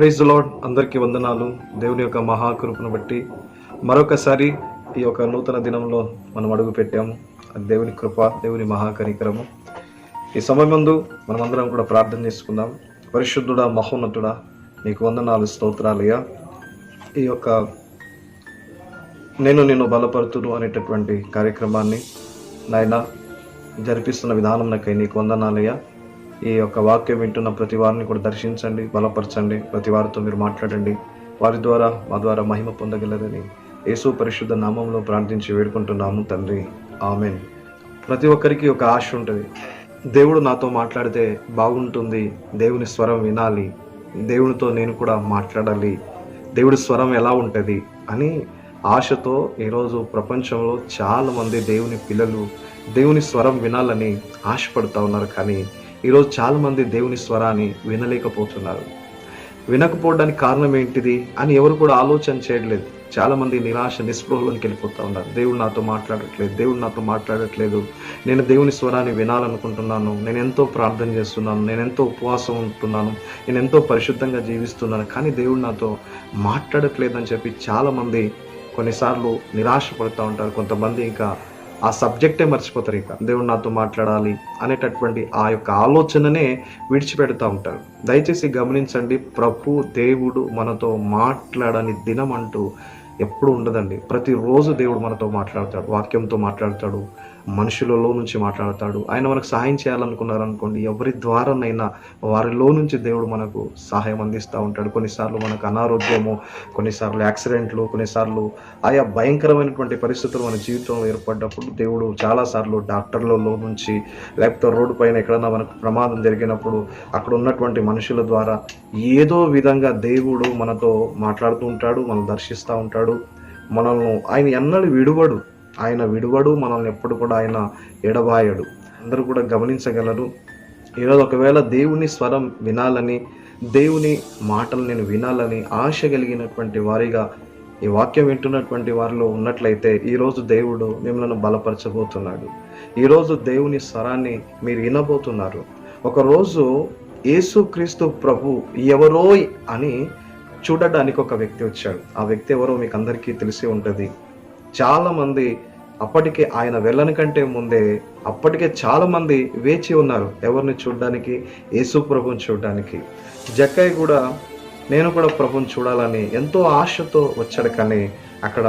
Praise the lord. అందరికీ వందనాలు. దేవుని యొక్క మహాకృపను బట్టి మరొకసారి ఈ యొక్క నూతన దినంలో మనం అడుగు పెట్టాము. అది దేవుని కృప, దేవుని మహాకనికరము. ఈ సమయమందు మనమందరం కూడా ప్రార్థన చేసుకుందాం. పరిశుద్ధుడా, మహోన్నతుడా, నీకు వందనాలు, స్తోత్రాలయ్యా. ఈ యొక్క నేను నిన్ను బలపరుతును అనేటటువంటి కార్యక్రమాన్ని నాయన జరిపిస్తున్న విధానం నాకై నీకు వందనాలయ్యా. ఈ యొక్క వాక్యం వింటున్న ప్రతి వారిని కూడా దర్శించండి, బలపరచండి. ప్రతి వారితో మీరు మాట్లాడండి. వారి ద్వారా మా ద్వారా మహిమ పొందగలరని యేసు పరిశుద్ధ నామంలో ప్రార్థించి వేడుకుంటున్నాము తండ్రి, ఆమెన్. ప్రతి ఒక్కరికి ఒక ఆశ ఉంటుంది. దేవుడు నాతో మాట్లాడితే బాగుంటుంది, దేవుని స్వరం వినాలి, దేవునితో నేను కూడా మాట్లాడాలి, దేవుడి స్వరం ఎలా ఉంటుంది అని ఆశతో ఈరోజు ప్రపంచంలో చాలామంది దేవుని పిల్లలు దేవుని స్వరం వినాలని ఆశపడుతూ ఉన్నారు. కానీ ఈరోజు చాలామంది దేవుని స్వరాన్ని వినలేకపోతున్నారు. వినకపోవడానికి కారణం ఏంటిది అని ఎవరు కూడా ఆలోచన చేయట్లేదు. చాలామంది నిరాశ, నిస్పృహలోకి వెళ్ళిపోతూ ఉన్నారు. దేవుడు నాతో మాట్లాడట్లేదు, నేను దేవుని స్వరాన్ని వినాలనుకుంటున్నాను, నేను ఎంతో ప్రార్థన చేస్తున్నాను, నేను ఎంతో ఉపవాసం ఉంటున్నాను, నేను ఎంతో పరిశుద్ధంగా జీవిస్తున్నాను, కానీ దేవుడు నాతో మాట్లాడట్లేదని చెప్పి చాలామంది కొన్నిసార్లు నిరాశ పడుతూ ఉంటారు. కొంతమంది ఇంకా ఆ సబ్జెక్టే మర్చిపోతారు. ఇక దేవుడు నాతో మాట్లాడాలి అనేటటువంటి ఆ యొక్క ఆలోచననే విడిచిపెడుతూ ఉంటారు. దయచేసి గమనించండి, దేవుడు మనతో మాట్లాడని దినం అంటూ ఎప్పుడు ఉండదండి. ప్రతిరోజు దేవుడు మనతో మాట్లాడతాడు, వాక్యంతో మాట్లాడతాడు, మనుషులలో నుంచి మాట్లాడతాడు. ఆయన మనకు సహాయం చేయాలనుకున్నారనుకోండి, ఎవరి ద్వారానైనా వారిలో నుంచి దేవుడు మనకు సహాయం అందిస్తూ ఉంటాడు. కొన్నిసార్లు మనకు అనారోగ్యము, కొన్నిసార్లు యాక్సిడెంట్లు, కొన్నిసార్లు ఆయా భయంకరమైనటువంటి పరిస్థితులు మన జీవితంలో ఏర్పడ్డప్పుడు దేవుడు చాలాసార్లు డాక్టర్లలో నుంచి, లేకపోతే రోడ్డు పైన ఎక్కడన్నా మనకు ప్రమాదం జరిగినప్పుడు అక్కడ ఉన్నటువంటి మనుషుల ద్వారా ఏదో విధంగా దేవుడు మనతో మాట్లాడుతూ ఉంటాడు, మనం దర్శిస్తూ ఉంటాడు. మనల్ని ఆయన ఎన్నడూ విడువడు, మనల్ని ఎప్పుడు కూడా ఆయన ఎడబాయడు. అందరూ కూడా గమనించగలరు. ఈరోజు ఒకవేళ దేవుని స్వరం వినాలని, దేవుని మాటలు నేను వినాలని ఆశ కలిగినటువంటి వారిగా ఈ వాక్యం వింటున్నటువంటి వారిలో ఉన్నట్లయితే ఈరోజు దేవుడు మిమ్మల్ని బలపరచబోతున్నాడు. ఈరోజు దేవుని స్వరాన్ని మీరు వినబోతున్నారు. ఒకరోజు యేసుక్రీస్తు ప్రభు ఎవరో అని చూడడానికి ఒక వ్యక్తి వచ్చాడు. ఆ వ్యక్తి ఎవరో మీకు అందరికీ తెలిసి ఉంటుంది. చాలామంది అప్పటికే ఆయన వెళ్ళని కంటే ముందే అప్పటికే చాలామంది వేచి ఉన్నారు ఎవరిని చూడడానికి, యేసు ప్రభుని చూడడానికి. జక్కయ్య కూడా నేను కూడా ప్రభుని చూడాలని ఎంతో ఆశతో వచ్చాడు. కానీ అక్కడ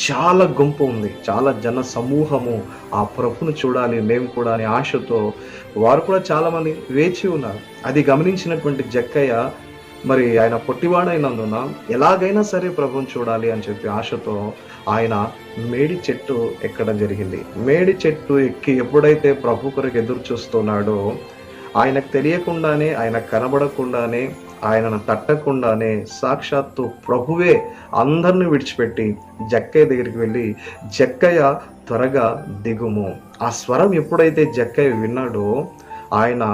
చాలా గుంపు ఉంది, చాలా జన సమూహము ఆ ప్రభుని చూడాలి మేము కూడా అని ఆశతో వారు కూడా చాలామంది వేచి ఉన్నారు. అది గమనించినటువంటి జక్కయ్య, మరి ఆయన పొట్టివాడైనందున ఎలాగైనా సరే ప్రభుని చూడాలి అని చెప్పి ఆశతో ఆయన మేడి చెట్టు ఎక్కడం జరిగింది. మేడి చెట్టు ఎక్కి ఎప్పుడైతే ప్రభు కొరకు ఎదురు చూస్తున్నాడో, ఆయనకు తెలియకుండానే, ఆయన కనబడకుండానే, ఆయనను తట్టకుండానే సాక్షాత్తు ప్రభువే అందరిని విడిచిపెట్టి జక్కయ్య దగ్గరికి వెళ్ళి, జక్కయ్య త్వరగా దిగుము. ఆ స్వరం ఎప్పుడైతే జక్కయ్య విన్నాడో ఆయన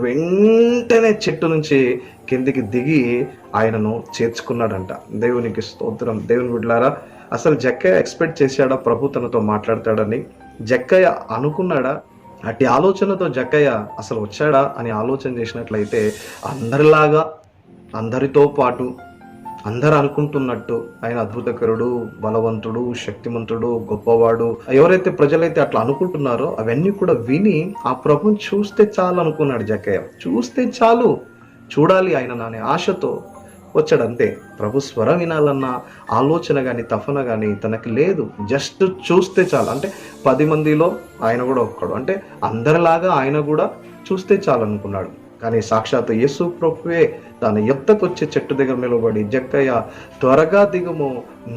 వెంటనే చెట్టు నుంచి కిందికి దిగి ఆయనను చేర్చుకున్నాడంట. దేవునికి స్తోత్రం. దేవుని బిడ్డలారా, అసలు జక్కయ్య ఎక్స్పెక్ట్ చేశాడా ప్రభు తనతో మాట్లాడతాడని? జక్కయ్య అనుకున్నాడా? అట్టి ఆలోచనతో జక్కయ్య అసలు వచ్చాడా అని ఆలోచన చేసినట్లయితే అందరిలాగా, అందరితో పాటు అందరు అనుకుంటున్నట్టు ఆయన అద్భుతకరుడు, బలవంతుడు, శక్తిమంతుడు, గొప్పవాడు, ఎవరైతే ప్రజలైతే అట్లా అనుకుంటున్నారో అవన్నీ కూడా విని ఆ ప్రభుని చూస్తే చాలు అనుకున్నాడు జక్కయ్య. చూస్తే చాలు, చూడాలి ఆయన అనే ఆశతో వచ్చాడు అంతే. ప్రభు స్వరం వినాలన్న ఆలోచన కానీ తపన కానీ తనకి లేదు. జస్ట్ చూస్తే చాలు. అంటే 10 మందిలో ఆయన కూడా ఒక్కడు, అంటే అందరిలాగా ఆయన కూడా చూస్తే చాలు అనుకున్నాడు. కానీ సాక్షాత్ యేసు ప్రభువే తన ఎద్దకు వచ్చే చెట్టు దగ్గర నిలబడి, జక్కయ్య త్వరగా దిగుము,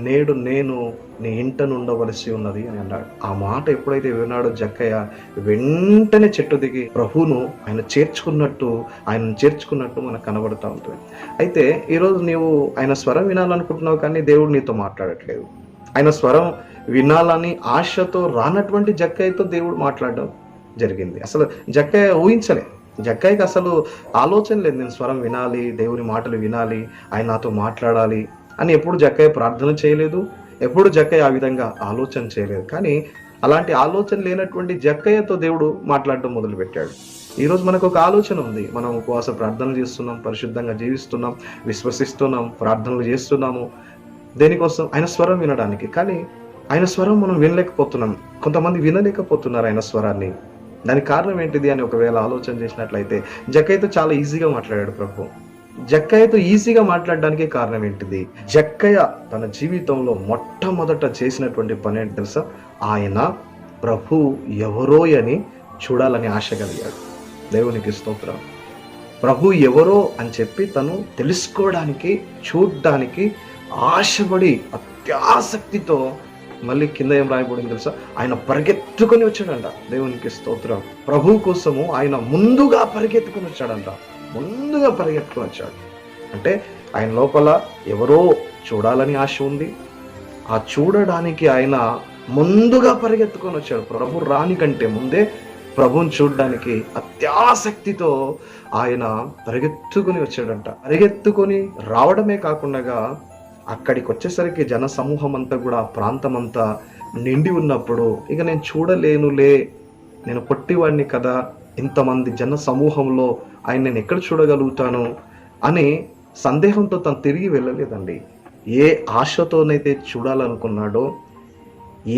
నేడు నేను నీ ఇంట ఉండవలసి ఉన్నది అని అన్నాడు. ఆ మాట ఎప్పుడైతే విన్నాడో జక్కయ్య వెంటనే చెట్టు దిగి ప్రభువును ఆయనను చేర్చుకున్నట్టు మనకు కనబడుతూ ఉంటుంది. అయితే ఈరోజు నీవు ఆయన స్వరం వినాలనుకుంటున్నావు, కానీ దేవుడు నీతో మాట్లాడట్లేదు. ఆయన స్వరం వినాలని ఆశతో రానటువంటి జక్కయ్యతో దేవుడు మాట్లాడడం జరిగింది. అసలు జక్కయ్య ఊహించలే. జక్కయ్యకి అసలు ఆలోచన లేదు, నేను స్వరం వినాలి, దేవుని మాటలు వినాలి, ఆయన నాతో మాట్లాడాలి అని ఎప్పుడు జక్కయ్య ప్రార్థన చేయలేదు, ఎప్పుడు జక్కయ్య ఆ విధంగా ఆలోచన చేయలేదు. కానీ అలాంటి ఆలోచన లేనటువంటి జక్కయ్యతో దేవుడు మాట్లాడడం మొదలుపెట్టాడు. ఈరోజు మనకు ఒక ఆలోచన ఉంది. మనం ఉపవాస ప్రార్థనలు చేస్తున్నాం, పరిశుద్ధంగా జీవిస్తున్నాం, విశ్వసిస్తున్నాం, ప్రార్థనలు చేస్తున్నాము. దేనికోసం? ఆయన స్వరం వినడానికి. కానీ ఆయన స్వరం మనం వినలేకపోతున్నాం. కొంతమంది వినలేకపోతున్నారు ఆయన స్వరాన్ని. దానికి కారణం ఏంటిది అని ఒకవేళ ఆలోచన చేసినట్లయితే, జక్కయ్యతో చాలా ఈజీగా మాట్లాడాడు ప్రభు. జక్కయ్యతో ఈజీగా మాట్లాడడానికి కారణం ఏంటిది? జక్కయ్య తన జీవితంలో మొట్టమొదట చేసినటువంటి పని ఏంటి తెలుసా? ఆయన ప్రభు ఎవరో అని చూడాలని ఆశ కలిగాడు. దేవునికి స్తోత్రం. ప్రభు ఎవరో అని చెప్పి తను తెలుసుకోవడానికి, చూడ్డానికి ఆశపడి అత్యాసక్తితో, మళ్ళీ కింద ఏం రాయబడింది తెలుసా? ఆయన పరిగెత్తుకొని వచ్చాడంట. దేవునికి స్తోత్రం. ప్రభు కోసము ఆయన ముందుగా పరిగెత్తుకొని వచ్చాడంట. ముందుగా పరిగెత్తుకొని వచ్చాడు. అంటే ఆయన లోపల ఎవరో చూడాలని ఆశ ఉంది. ఆ చూడడానికి ఆయన ముందుగా పరిగెత్తుకొని వచ్చాడు. ప్రభు రాని కంటే ముందే ప్రభుని చూడడానికి అత్యాసక్తితో ఆయన పరిగెత్తుకొని వచ్చాడంట. పరిగెత్తుకొని రావడమే కాకుండా అక్కడికి వచ్చేసరికి జన సమూహం అంతా కూడా, ప్రాంతం అంతా నిండి ఉన్నప్పుడు, ఇక నేను చూడలేనులే, నేను పొట్టివాడిని కదా, ఇంతమంది జన సమూహంలో ఆయన నేను ఎక్కడ చూడగలుగుతాను అని సందేహంతో తను తిరిగి వెళ్ళలేదండి. ఏ ఆశతోనైతే చూడాలనుకున్నాడో,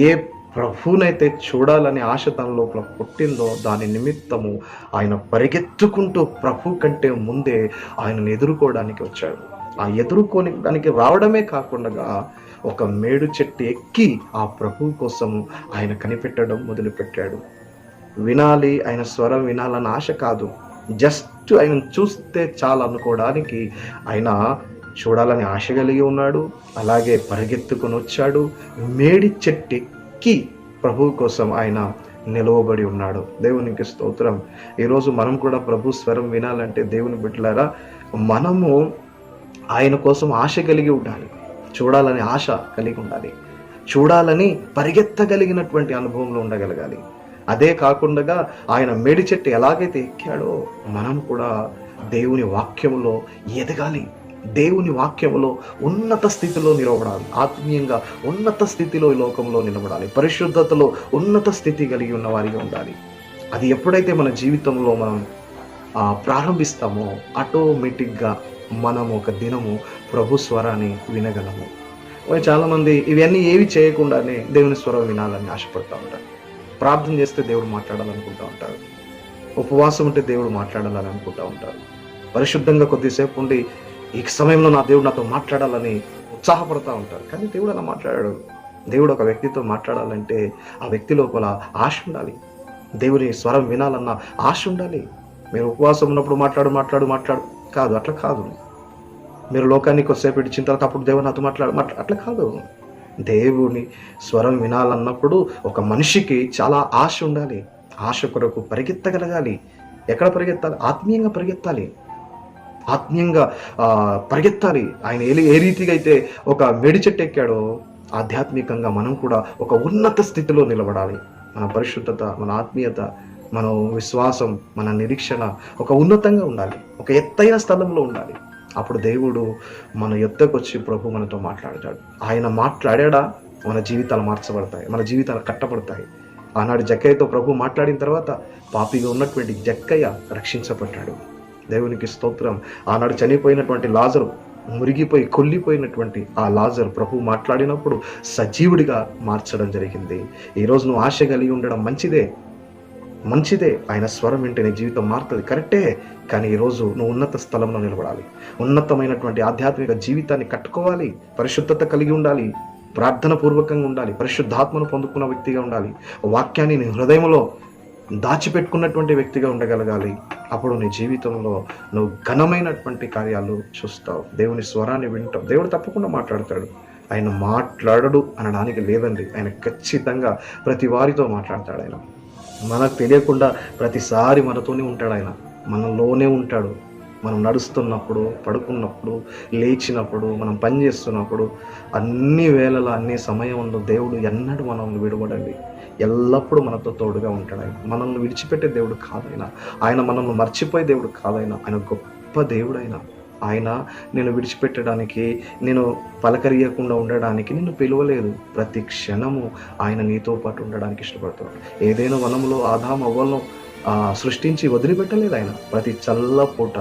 ఏ ప్రభువునైతే చూడాలని ఆశ తన లోపల పుట్టిందో, దాని నిమిత్తము ఆయన పరిగెత్తుకుంటూ ప్రభు కంటే ముందే ఆయనను ఎదుర్కోవడానికి వచ్చాడు. ఆ ఎదుర్కొని దానికి రావడమే కాకుండా ఒక మేడు చెట్టు ఎక్కి ఆ ప్రభు కోసం ఆయన కనిపెట్టడం మొదలుపెట్టాడు. వినాలి, ఆయన స్వరం వినాలన్న ఆశ కాదు, జస్ట్ ఆయన చూస్తే చాలు అనుకోవడానికి ఆయన చూడాలని ఆశ కలిగి ఉన్నాడు. అలాగే పరిగెత్తుకొని వచ్చాడు. మేడి చెట్టు ఎక్కి ప్రభు కోసం ఆయన నిలవబడి ఉన్నాడు. దేవునికి స్తోత్రం. ఈరోజు మనం కూడా ప్రభు స్వరం వినాలంటే, దేవుని బిడ్డలారా, మనము ఆయన కోసం ఆశ కలిగి ఉండాలి. చూడాలని ఆశ కలిగి ఉండాలి. చూడాలని పరిగెత్తగలిగినటువంటి అనుభవంలో ఉండగలగాలి. అదే కాకుండా ఆయన మేడి చెట్టు ఎలాగైతే ఎక్కాడో, మనం కూడా దేవుని వాక్యములో ఎదగాలి. దేవుని వాక్యములో ఉన్నత స్థితిలో నిలబడాలి. ఆత్మీయంగా ఉన్నత స్థితిలో ఈ లోకంలో నిలబడాలి. పరిశుద్ధతలో ఉన్నత స్థితి కలిగి ఉన్న వారిగా ఉండాలి. అది ఎప్పుడైతే మన జీవితంలో మనం ప్రారంభిస్తామో, ఆటోమేటిక్గా మనం ఒక దినము ప్రభు స్వరాన్ని వినగలము. చాలామంది ఇవన్నీ ఏవి చేయకుండానే దేవుని స్వరం వినాలని ఆశపడుతూ ఉంటారు. ప్రార్థన చేస్తే దేవుడు మాట్లాడాలనుకుంటూ ఉంటారు. ఉపవాసం ఉంటే దేవుడు మాట్లాడాలని అనుకుంటూ ఉంటారు. పరిశుద్ధంగా కొద్దిసేపు ఉండి ఈ సమయంలో నా దేవుడు నాతో మాట్లాడాలని ఉత్సాహపడుతూ ఉంటారు. కానీ దేవుడు అలా మాట్లాడాడు. దేవుడు ఒక వ్యక్తితో మాట్లాడాలంటే ఆ వ్యక్తి లోపల ఆశ ఉండాలి. దేవుని స్వరం వినాలన్న ఆశ ఉండాలి. మీరు ఉపవాసం ఉన్నప్పుడు మాట్లాడు కాదు, అట్లా కాదు. మీరు లోకాన్ని కొద్దిసేపు ఇచ్చిన తర్వాత అప్పుడు దేవుడు నాతో అట్లా కాదు. దేవుని స్వరం వినాలన్నప్పుడు ఒక మనిషికి చాలా ఆశ ఉండాలి. ఆశ కొరకు పరిగెత్తగలగాలి. ఎక్కడ పరిగెత్తాలి? ఆత్మీయంగా పరిగెత్తాలి. ఆత్మీయంగా పరిగెత్తాలి. ఆయన ఏ రీతిగా అయితే ఒక మేడి చెట్టు ఎక్కాడో, ఆధ్యాత్మికంగా మనం కూడా ఒక ఉన్నత స్థితిలో నిలబడాలి. మన పరిశుద్ధత, మన ఆత్మీయత, మన విశ్వాసం, మన నిరీక్షణ ఒక ఉన్నతంగా ఉండాలి. ఒక ఎత్తైన స్థలంలో ఉండాలి. అప్పుడు దేవుడు మన యొద్దకు వచ్చి ప్రభు మనతో మాట్లాడతాడు. ఆయన మాట్లాడా మన జీవితాలు మార్చబడతాయి, మన జీవితాలు కట్టబడతాయి. ఆనాడు జక్కయ్యతో ప్రభు మాట్లాడిన తర్వాత పాపిగా ఉన్నటువంటి జక్కయ్య రక్షించబడ్డాడు. దేవునికి స్తోత్రం. ఆనాడు చనిపోయినటువంటి లాజరు, మురిగిపోయి కొల్లిపోయినటువంటి ఆ లాజరు ప్రభు మాట్లాడినప్పుడు సజీవుడిగా మార్చడం జరిగింది. ఈరోజు నువ్వు ఆశ కలిగి ఉండడం మంచిదే. ఆయన స్వరం వింటే నీ జీవితం మారుతుంది, కరెక్టే. కానీ ఈరోజు నువ్వు ఉన్నత స్థలంలో నిలబడాలి. ఉన్నతమైనటువంటి ఆధ్యాత్మిక జీవితాన్ని కట్టుకోవాలి. పరిశుద్ధత కలిగి ఉండాలి. ప్రార్థన పూర్వకంగా ఉండాలి. పరిశుద్ధాత్మను పొందుకున్న వ్యక్తిగా ఉండాలి. వాక్యాన్ని నీ హృదయంలో దాచిపెట్టుకున్నటువంటి వ్యక్తిగా ఉండగలగాలి. అప్పుడు నీ జీవితంలో నువ్వు ఘనమైనటువంటి కార్యాలు చూస్తావు. దేవుని స్వరాన్ని వింటావు. దేవుడు తప్పకుండా మాట్లాడతాడు. ఆయన మాట్లాడడు అనడానికి లేదండి. ఆయన ఖచ్చితంగా ప్రతి వారితో మాట్లాడతాడు. ఆయన మనకు తెలియకుండా ప్రతిసారి మనతోనే ఉంటాడు. ఆయన మనలోనే ఉంటాడు. మనం నడుస్తున్నప్పుడు, పడుకున్నప్పుడు, లేచినప్పుడు, మనం పని చేస్తున్నప్పుడు, అన్ని వేళల అన్ని సమయంలో దేవుడు ఎన్నడూ మనల్ని విడవడండి. ఎల్లప్పుడూ మనతో తోడుగా ఉంటాడు. ఆయన మనల్ని విడిచిపెట్టే దేవుడు కాదైనా, ఆయన మనల్ని మర్చిపోయే దేవుడు కాదైనా, ఆయన గొప్ప దేవుడైనా. ఆయన నేను విడిచిపెట్టడానికి, నేను పలకరియకుండా ఉండడానికి నిన్ను పిలువలేదు. ప్రతి క్షణము ఆయన నీతో పాటు ఉండడానికి ఇష్టపడతాడు. ఏదైనా వనంలో ఆదాము అవ్వలను సృష్టించి వదిలిపెట్టలేదు ఆయన. ప్రతి చల్లపూట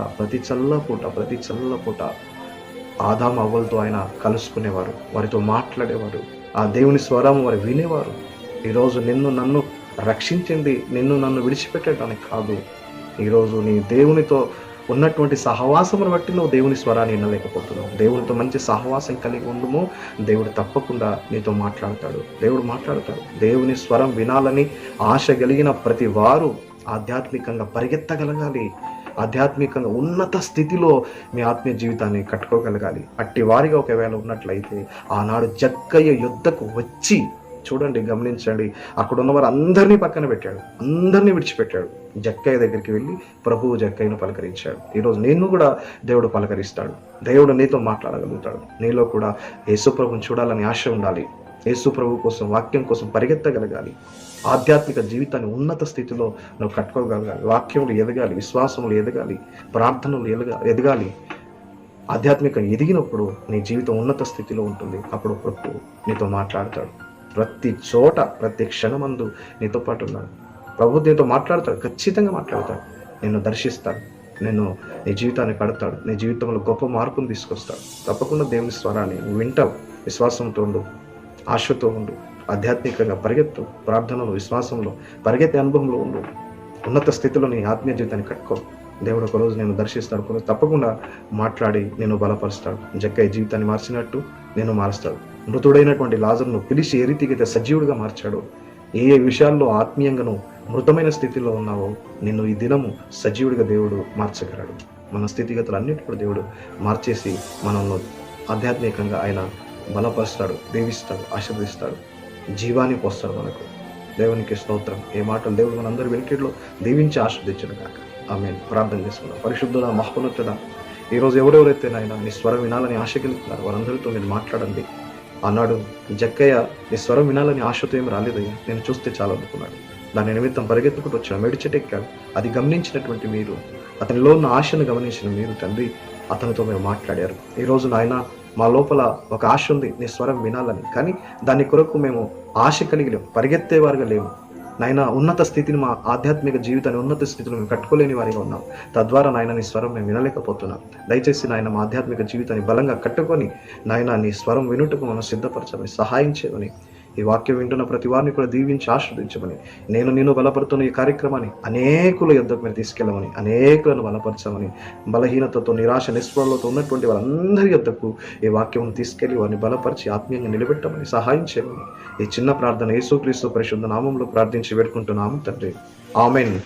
ఆదాము అవ్వలతో ఆయన కలుసుకునేవారు, వారితో మాట్లాడేవారు, ఆ దేవుని స్వరం వారు వినేవారు. ఈరోజు నిన్ను నన్ను రక్షించింది నిన్ను నన్ను విడిచిపెట్టడానికి కాదు. ఈరోజు నీ దేవునితో ఉన్నటువంటి సహవాసమును బట్టి నువ్వు దేవుని స్వరాన్ని వినలేకపోతున్నావు. దేవునితో మంచి సహవాసం కలిగి ఉండుము, దేవుడు తప్పకుండా నీతో మాట్లాడతాడు. దేవుని స్వరం వినాలని ఆశ కలిగిన ప్రతి వారు ఆధ్యాత్మికంగా పరిగెత్తగలగాలి. ఆధ్యాత్మికంగా ఉన్నత స్థితిలో మీ ఆత్మీయ జీవితాన్ని కట్టుకోగలగాలి. అట్టి వారిగా ఒకవేళ ఉన్నట్లయితే ఆనాడు జక్కయ్య యుద్ధకు వచ్చి, చూడండి, గమనించండి, అక్కడ ఉన్న వారు అందరినీ పక్కన పెట్టాడు, అందరినీ విడిచిపెట్టాడు. జక్కయ్య దగ్గరికి వెళ్ళి ప్రభువు జక్కయ్యను పలకరించాడు. ఈరోజు నిన్ను కూడా దేవుడు పలకరిస్తాడు. దేవుడు నీతో మాట్లాడగలుగుతాడు. నీలో కూడా యేసు ప్రభువుని చూడాలని ఆశ ఉండాలి. యేసు ప్రభు కోసం, వాక్యం కోసం పరిగెత్తగలగాలి. ఆధ్యాత్మిక జీవితాన్ని ఉన్నత స్థితిలో నువ్వు కట్టుకోగలగాలి. వాక్యములు ఎదగాలి, విశ్వాసములు ఎదగాలి, ప్రార్థనలు ఎదగాలి. ఆధ్యాత్మికంగా ఎదిగినప్పుడు నీ జీవితం ఉన్నత స్థితిలో ఉంటుంది. అప్పుడు ప్రభు నీతో మాట్లాడతాడు. ప్రతి చోట, ప్రతి క్షణమందు నీతో పాటు ఉన్నాడు. ప్రభు నీతో మాట్లాడతాడు, ఖచ్చితంగా మాట్లాడతాడు. నిన్ను దర్శిస్తాడు, నీ జీవితాన్ని కడతాడు, నీ జీవితంలో గొప్ప మార్పును తీసుకొస్తాడు. తప్పకుండా దేవుని స్వరాన్ని నువ్వు వింటావు. విశ్వాసంతో ఉండు, ఆశతో ఉండు, ఆధ్యాత్మికంగా పరిగెత్తు, ప్రార్థనలో, విశ్వాసంలో పరిగెత్తే అనుభవంలో ఉండు. ఉన్నత స్థితిలో నీ ఆత్మీయ జీవితాన్ని కట్టుకో. దేవుడు ఒకరోజు నేను దర్శిస్తాడు, తప్పకుండా మాట్లాడి నేను బలపరుస్తాడు. జక్కయ్య జీవితాన్ని మార్చినట్టు నేను మారుస్తాడు. మృతుడైనటువంటి లాజరును పిలిచి ఏ రీతిగా సజీవుడిగా మార్చాడు, ఏ విషయాల్లో ఆత్మీయంగాను మృతమైన స్థితిలో ఉన్నావో నిన్ను ఈ దినము సజీవుడిగా దేవుడు మార్చగలడు. మన స్థితిగతులు అన్నిటి కూడా దేవుడు మార్చేసి మనల్ని ఆధ్యాత్మికంగా ఆయన బలపరుస్తాడు, దీవిస్తాడు, ఆశీర్వదిస్తాడు, జీవాన్ని పోస్తాడు మనకు. దేవునికి స్తోత్రం. ఏ మాటలు దేవుడు మనందరి వెనుకట్లో దీవించి ఆశీర్వదించను కాక. ఆమేన్. ప్రార్థన చేసుకున్నాం. పరిశుద్ధుడా, మహోన్నతుడా, ఈరోజు ఎవరెవరైతే నాయన నీ స్వరం వినాలని ఆశ కలుగుతున్నారు వారందరితో నేను మాట్లాడండి. ఆనాడు జక్కయ్య నీ స్వరం వినాలని ఆశతో ఏమి రాలేదయ్యా, నేను చూస్తే చాలా అనుకున్నాడు. దాని నిమిత్తం పరిగెత్తుకుంటూ వచ్చాను, మెడిచెటెక్కాడు. అది గమనించినటువంటి మీరు, అతనిలో ఉన్న ఆశను గమనించిన మీరు తండ్రి అతనితో మీరు మాట్లాడారు. ఈరోజు నాయన మా లోపల ఒక ఆశ ఉంది నీ స్వరం వినాలని, కానీ దాని కొరకు మేము ఆశ కలిగి లేము, పరిగెత్తేవారుగా లేము నాయన. ఉన్నత స్థితిని, మా ఆధ్యాత్మిక జీవితాన్ని ఉన్నత స్థితిలో మేము కట్టుకోలేని వారిగా ఉన్నాం. తద్వారా నాయన నీ స్వరం మేము వినలేకపోతున్నాం. దయచేసి నాయన మా ఆధ్యాత్మిక జీవితాన్ని బలంగా కట్టుకొని నాయన నీ స్వరం వినుటకు మనం సిద్ధపరచమని, సహాయం చేయమని, ఈ వాక్యం వింటున్న ప్రతి వారిని కూడా దీవించి ఆశీర్వదించమని, నేను బలపడుతున్న ఈ కార్యక్రమాన్ని అనేకుల యుద్ధకు మీరు తీసుకెళ్ళమని, అనేకులను బలపరచమని, బలహీనతతో, నిరాశ, నిస్పృహలతో ఉన్నటువంటి వాళ్ళందరి యుద్ధకు ఈ వాక్యం తీసుకెళ్లి వారిని బలపరిచి ఆత్మీయంగా నిలబెట్టమని, సహాయం చేయమని ఈ చిన్న ప్రార్థన యేసుక్రీస్తు పరిశుద్ధ నామంలో ప్రార్థించి వేడుకుంటున్నాము తండ్రి. ఆమేన్.